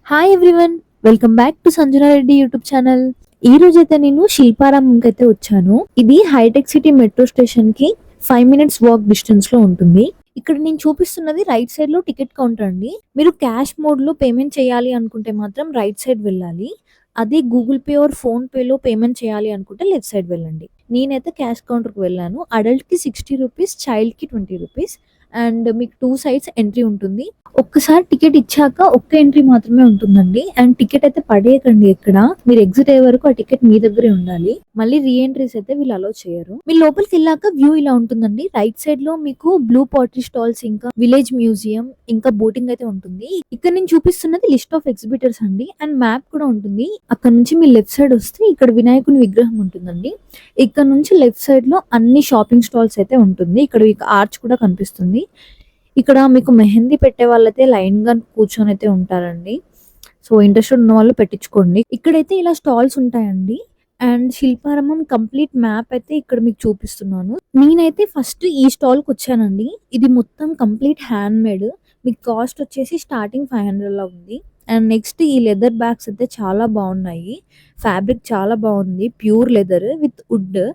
Hi everyone, welcome back to Sanjana Reddy YouTube channel. ఈ రోజైతే నేను శిల్పారామంకి అయితే వచ్చాను. ఇది హైటెక్ సిటీ మెట్రో స్టేషన్ కి 5 minutes వాక్ డిస్టెన్స్ లో ఉంటుంది. ఇక్కడ నేను చూపిస్తున్నది రైట్ సైడ్ లో టికెట్ కౌంటర్ అండి. మీరు క్యాష్ మోడ్ లో పేమెంట్ చేయాలి అనుకుంటే మాత్రం రైట్ సైడ్ వెళ్ళాలి. అదే Google Pay or PhonePe లో పేమెంట్ చేయాలి అనుకుంటే లెఫ్ట్ సైడ్ వెళ్ళండి. నేనైతే క్యాష్ కౌంటర్ కి వెళ్ళాను. అడల్ట్ కి 60 రూపీస్, చైల్డ్ కి 20 రూపీస్. అండ్ మీకు 2 sides ఎంట్రీ ఉంటుంది. ఒక్కసారి టికెట్ ఇచ్చాక ఒక్క ఎంట్రీ మాత్రమే ఉంటుందండి. అండ్ టికెట్ అయితే పడేయకండి ఎక్కడ. మీరు ఎగ్జిట్ అయ్యే వరకు ఆ టికెట్ మీ దగ్గరే ఉండాలి. మళ్ళీ రీ ఎంట్రీస్ అయితే వీళ్ళు అలో చేయరు. మీరు లోపలికి వెళ్ళాక వ్యూ ఇలా ఉంటుందండి. రైట్ సైడ్ లో మీకు బ్లూ పాటరీ స్టాల్స్, ఇంకా విలేజ్ మ్యూజియం, ఇంకా బోటింగ్ అయితే ఉంటుంది. ఇక్కడ నేను చూపిస్తున్నది లిస్ట్ ఆఫ్ ఎగ్జిబిటర్స్ అండి. అండ్ మ్యాప్ కూడా ఉంటుంది. అక్కడ నుంచి మీ లెఫ్ట్ సైడ్ వస్తే ఇక్కడ వినాయకుని విగ్రహం ఉంటుందండి. ఇక్కడ నుంచి లెఫ్ట్ సైడ్ లో అన్ని షాపింగ్ స్టాల్స్ అయితే ఉంటుంది. ఇక్కడ ఆర్చ్ కూడా కనిపిస్తుంది. ఇక్కడ మీకు మెహందీ పెట్టే వాళ్ళైతే లైన్ గా కూర్చొని అయితే ఉంటారండి. సో ఇంట్రెస్ట్ ఉన్న వాళ్ళు పెట్టించుకోండి. ఇక్కడైతే ఇలా స్టాల్స్ ఉంటాయండి. అండ్ శిల్పారామం కంప్లీట్ మ్యాప్ అయితే ఇక్కడ మీకు చూపిస్తున్నాను. నేనైతే ఫస్ట్ ఈ స్టాల్ కి వచ్చానండి. ఇది మొత్తం కంప్లీట్ హ్యాండ్ మేడ్. మీకు కాస్ట్ వచ్చేసి స్టార్టింగ్ 500 లా ఉంది. అండ్ నెక్స్ట్ ఈ లెదర్ బ్యాగ్స్ అయితే చాలా బాగున్నాయి. ఫ్యాబ్రిక్ చాలా బాగుంది, ప్యూర్ లెదర్ విత్ వుడ్.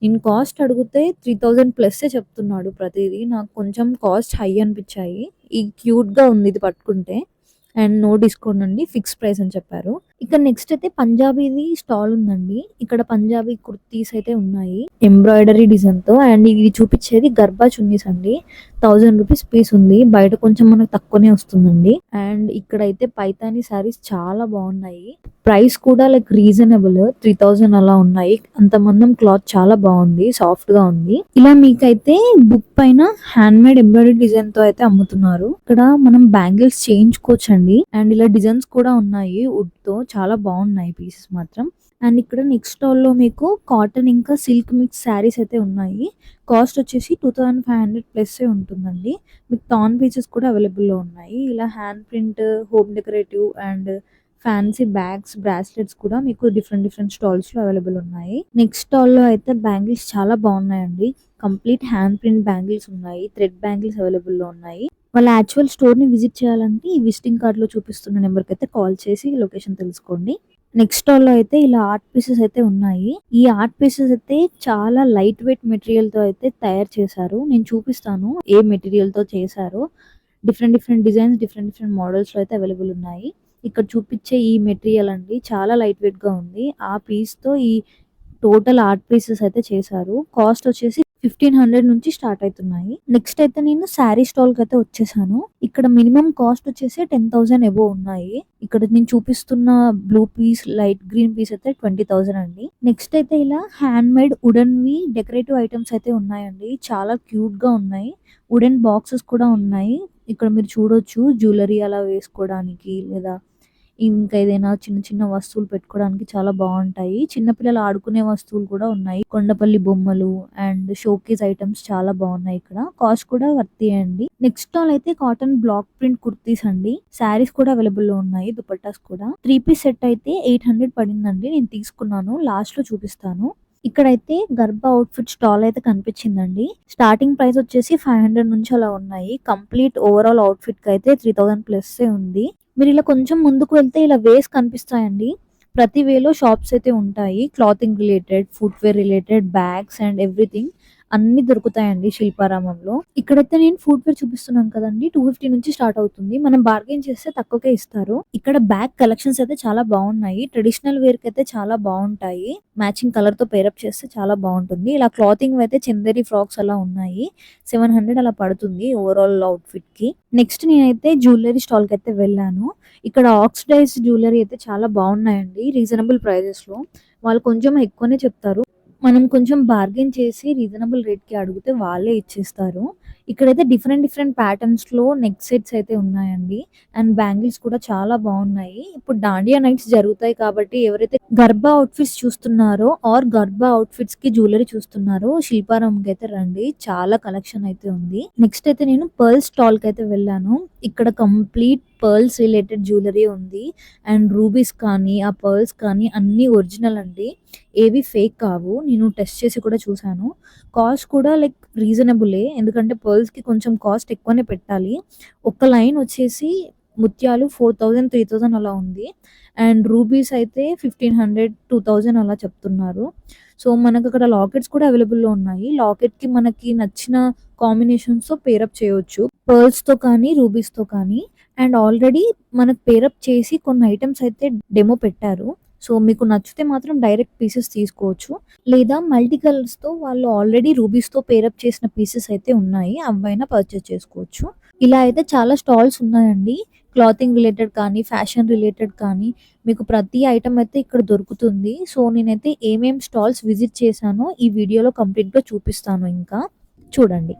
నేను కాస్ట్ అడిగితే 3000+ చెప్తున్నాడు ప్రతిదీ. నాకు కొంచెం కాస్ట్ హై అనిపించాయి. ఈ క్యూట్ గా ఉంది ఇది పట్టుకుంటే. అండ్ నో డిస్కౌంట్ అండి, ఫిక్స్ ప్రైస్ అని చెప్పారు. ఇక్కడ నెక్స్ట్ అయితే పంజాబీది స్టాల్ ఉందండి. ఇక్కడ పంజాబీ కుర్తీస్ అయితే ఉన్నాయి ఎంబ్రాయిడరీ డిజైన్ తో. అండ్ ఇది చూపించేది గర్భా చున్నీస్ అండి. 1000 రూపీస్ పీస్ ఉంది. బయట కొంచెం మనకు తక్కువనే వస్తుందండి. అండ్ ఇక్కడైతే పైతాని సారీస్ చాలా బాగున్నాయి. ప్రైస్ కూడా లైక్ రీజనబుల్, 3000 అలా ఉన్నాయి. అంత మందం క్లాత్ చాలా బాగుంది, సాఫ్ట్ గా ఉంది. ఇలా మీకైతే బుక్ పైన హ్యాండ్ మేడ్ ఎంబ్రాయిడరీ డిజైన్ తో అయితే అమ్ముతున్నారు. ఇక్కడ మనం బ్యాంగిల్స్ చేయించుకోవచ్చు అండి. అండ్ ఇలా డిజైన్స్ కూడా ఉన్నాయి వుడ్ తో, చాలా బాగున్నాయి పీసెస్ మాత్రం. అండ్ ఇక్కడ నెక్స్ట్ స్టాల్ లో మీకు కాటన్ ఇంకా సిల్క్ మిక్స్ శారీస్ అయితే ఉన్నాయి. కాస్ట్ వచ్చేసి 2500+ ఉంటుందండి. మీకు టాన్ పీసెస్ కూడా అవైలబుల్ లో ఉన్నాయి. ఇలా hand print, home decorative and fancy bags, bracelets కూడా మీకు డిఫరెంట్ డిఫరెంట్ స్టాల్స్ లో అవైలబుల్ ఉన్నాయి. నెక్స్ట్ స్టాల్ లో అయితే బ్యాంగిల్స్ చాలా బాగున్నాయండి. కంప్లీట్ హ్యాండ్ ప్రింట్ బ్యాంగిల్స్ ఉన్నాయి. థ్రెడ్ బ్యాంగిల్స్ అవైలబుల్ లో ఉన్నాయి. వాళ్ళ యాక్చువల్ స్టోర్ ని విజిట్ చేయాలంటే ఈ విజిటింగ్ కార్డ్ లో చూపిస్తున్న నెంబర్ కి అయితే కాల్ చేసి లొకేషన్ తెలుసుకోండి. నెక్స్ట్ స్టాల్ లో అయితే ఇలా ఆర్ట్ పీసెస్ అయితే ఉన్నాయి. ఈ ఆర్ట్ పీసెస్ అయితే చాలా లైట్ వెయిట్ మెటీరియల్ తో అయితే తయారు చేశారు. నేను చూపిస్తాను ఏ మెటీరియల్ తో చేశారో. Different different designs, different different models లో అయితే అవైలబుల్ ఉన్నాయి. ఇక్కడ చూపించే ఈ మెటీరియల్ అండి చాలా లైట్ వెయిట్ గా ఉంది. ఆ పీస్ తో ఈ టోటల్ ఆర్ట్ పీసెస్ అయితే చేశారు. కాస్ట్ వచ్చేసి 1500 నుంచి స్టార్ట్ అవుతున్నాయి. నెక్స్ట్ అయితే నేను శారీ స్టాల్ కి అయితే వచ్చేసాను. ఇక్కడ మినిమం కాస్ట్ వచ్చేసి 10,000 ఎబో ఉన్నాయి. ఇక్కడ నేను చూపిస్తున్న blue piece, light green piece అయితే 20,000 అండి. నెక్స్ట్ అయితే ఇలా హ్యాండ్ మేడ్ వుడెన్ వి డెకరేటివ్ ఐటమ్స్ అయితే ఉన్నాయండి. చాలా క్యూట్ గా ఉన్నాయి. వుడెన్ బాక్సెస్ కూడా ఉన్నాయి. ఇక్కడ మీరు చూడొచ్చు, జ్యువెలరీ అలా వేసుకోవడానికి, లేదా ఇంకా ఏదైనా చిన్న చిన్న వస్తువులు పెట్టుకోవడానికి చాలా బాగుంటాయి. చిన్నపిల్లలు ఆడుకునే వస్తువులు కూడా ఉన్నాయి. కొండపల్లి బొమ్మలు అండ్ షోకేస్ ఐటమ్స్ చాలా బాగున్నాయి. ఇక్కడ కాస్ట్ కూడా వర్తీ అండి. నెక్స్ట్ స్టాల్ అయితే కాటన్ బ్లాక్ ప్రింట్ కుర్తీస్ అండి. శారీస్ కూడా అవైలబుల్ లో ఉన్నాయి, దుపట్టాస్ కూడా. 3 పీస్ సెట్ అయితే 800 పడిందండి. నేను తీసుకున్నాను, లాస్ట్ లో చూపిస్తాను. ఇక్కడైతే గర్భ అవుట్ఫిట్ స్టాల్ అయితే కనిపించిందండి. స్టార్టింగ్ ప్రైస్ వచ్చేసి 500 నుంచి అలా ఉన్నాయి. కంప్లీట్ ఓవరాల్ అవుట్ఫిట్ కి అయితే 3000+ ఉంది. మీరు ఇలా కొంచెం ముందుకు వెళ్తే ఇలా వేస్ కనిపిస్తాయండి. ప్రతి వేలో షాప్స్ అయితే ఉంటాయి. Clothing related, footwear related, bags and everything అన్ని దొరుకుతాయండి శిల్పారామంలో. ఇక్కడైతే నేను ఫుట్వేర్ చూపిస్తున్నాను కదండి, 250 నుంచి స్టార్ట్ అవుతుంది. మనం బార్గెన్ చేస్తే తక్కువకే ఇస్తారు. ఇక్కడ బ్యాగ్ కలెక్షన్స్ అయితే చాలా బాగున్నాయి. ట్రెడిషనల్ వేర్ కి అయితే చాలా బాగుంటాయి. మ్యాచింగ్ కలర్ తో పేరప్ చేస్తే చాలా బాగుంటుంది. ఇలా క్లాతింగ్ అయితే చందేరి ఫ్రాక్స్ అలా ఉన్నాయి. 700 అలా పడుతుంది ఓవరాల్ అవుట్ఫిట్ కి. నెక్స్ట్ నేనైతే జ్యువెలరీ స్టాల్ కి అయితే వెళ్ళాను. ఇక్కడ ఆక్సిడైజ్ జ్యువెలరీ అయితే చాలా బాగున్నాయండి, రీజనబుల్ ప్రైజెస్ లో. వాళ్ళు కొంచెం ఎక్కువనే చెప్తారు. మనం కొంచెం బార్గెన్ చేసి రీజనబుల్ రేట్ కి అడిగితే వాళ్ళే ఇచ్చేస్తారు. ఇక్కడైతే డిఫరెంట్ డిఫరెంట్ ప్యాటర్న్స్ లో నెక్ సెట్స్ అయితే ఉన్నాయండి. అండ్ బ్యాంగిల్స్ కూడా చాలా బాగున్నాయి. ఇప్పుడు దాండియా నైట్స్ జరుగుతాయి కాబట్టి ఎవరైతే గర్భా అవుట్ఫిట్స్ చూస్తున్నారో ఆర్ గర్భా అవుట్ఫిట్స్ కి జ్యువెలరీ చూస్తున్నారో శిల్పారామంకి అయితే రండి. చాలా కలెక్షన్ అయితే ఉంది. నెక్స్ట్ అయితే నేను పర్ల్ స్టాల్ కి అయితే వెళ్ళాను. ఇక్కడ కంప్లీట్ పర్ల్స్ రిలేటెడ్ జ్యువెలరీ ఉంది. అండ్ రూబీస్ కానీ, ఆ పర్ల్స్ కానీ అన్ని ఒరిజినల్ అండి, ఏవి ఫేక్ కావు. నేను టెస్ట్ చేసి కూడా చూసాను. కాస్ట్ కూడా లైక్ రీజనబులే, ఎందుకంటే పర్ల్స్ కి కొంచెం కాస్ట్ ఎక్కువనే పెట్టాలి. ఒక లైన్ వచ్చేసి ముత్యాలు 4000, 3000 అలా ఉంది. అండ్ రూబీస్ అయితే 1500, 2000 అలా చెప్తున్నారు. సో, మనకక్కడ లాకెట్స్ కూడా అవైలబుల్‌లో ఉన్నాయి. లాకెట్‌కి మనకి నచ్చిన కాంబినేషన్స్‌తో పేరప్ చేయొచ్చు. పర్ల్స్‌తో కానీ, రూబీస్‌తో కానీ. అండ్ ఆల్రెడీ మనకు పేరప్ చేసి కొన్ని ఐటెమ్స్ అయితే డెమో పెట్టారు. సో, మీకు నచ్చితే మాత్రం డైరెక్ట్ పీసెస్ తీసుకోవచ్చు. లేదా మల్టీ కలర్స్‌తో వాళ్ళు ఆల్రెడీ రూబీస్‌తో పేరప్ చేసిన పీసెస్ అయితే ఉన్నాయి. అవైనా పర్చేస్ చేసుకోవచ్చు. ఇలా అయితే చాలా స్టాల్స్ ఉన్నాయండి. క్లాతింగ్ రిలేటెడ్ కానీ, ఫ్యాషన్ రిలేటెడ్ కానీ మీకు ప్రతి ఐటెమ్ అయితే ఇక్కడ దొరుకుతుంది. సో, నేనైతే ఏమేం స్టాల్స్ విజిట్ చేశానో ఈ వీడియోలో కంప్లీట్‌గా చూపిస్తాను ఇంకా. చూడండి.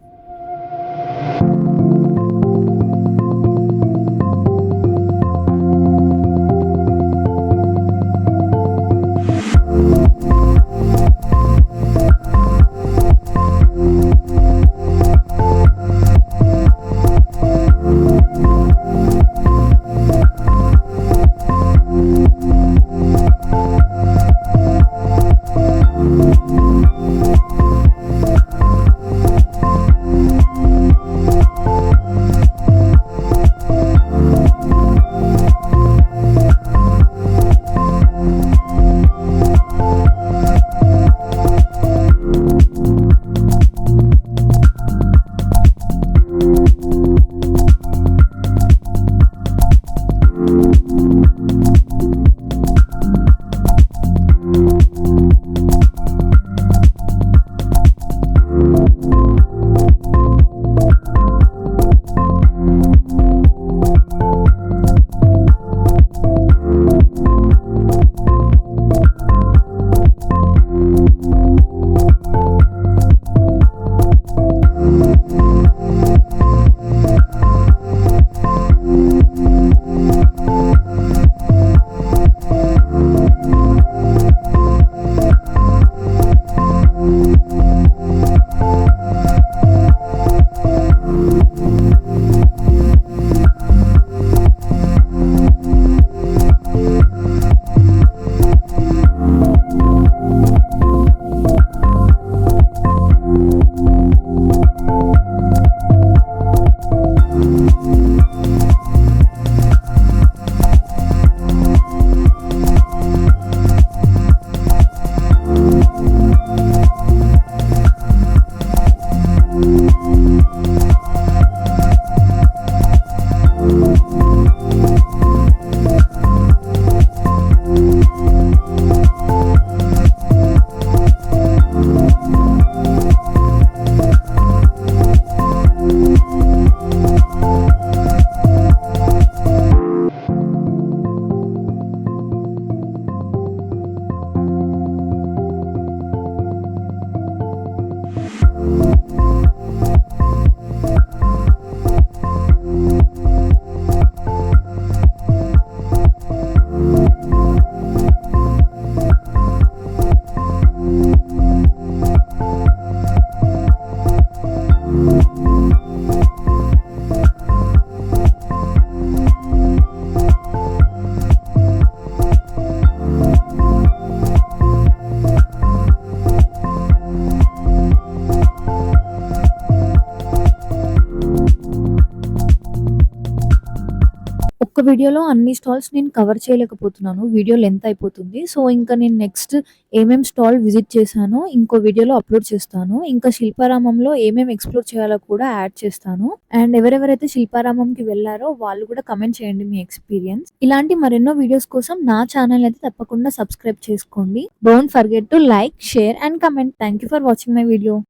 ఒక్క వీడియోలో అన్ని స్టాల్స్ నేను కవర్ చేయలేకపోతున్నాను. వీడియో లెంత్ అయిపోతుంది. సో, ఇంకా నేను నెక్స్ట్ ఏమేం స్టాల్ విజిట్ చేశానో ఇంకో వీడియోలో అప్‌లోడ్ చేస్తాను. ఇంకా శిల్పారామంలో ఏమేమి ఎక్స్‌ప్లోర్ చేయాలో కూడా యాడ్ చేస్తాను. అండ్ ఎవరెవరైతే శిల్పారామంకి వెళ్లారో వాళ్ళు కూడా కామెంట్ చేయండి మీ ఎక్స్‌పీరియన్స్. ఇలాంటి మరెన్నో వీడియోస్ కోసం నా ఛానెల్ అయితే తప్పకుండా సబ్స్క్రైబ్ చేసుకోండి. Don't forget to like, share and comment. Thank you for watching my video.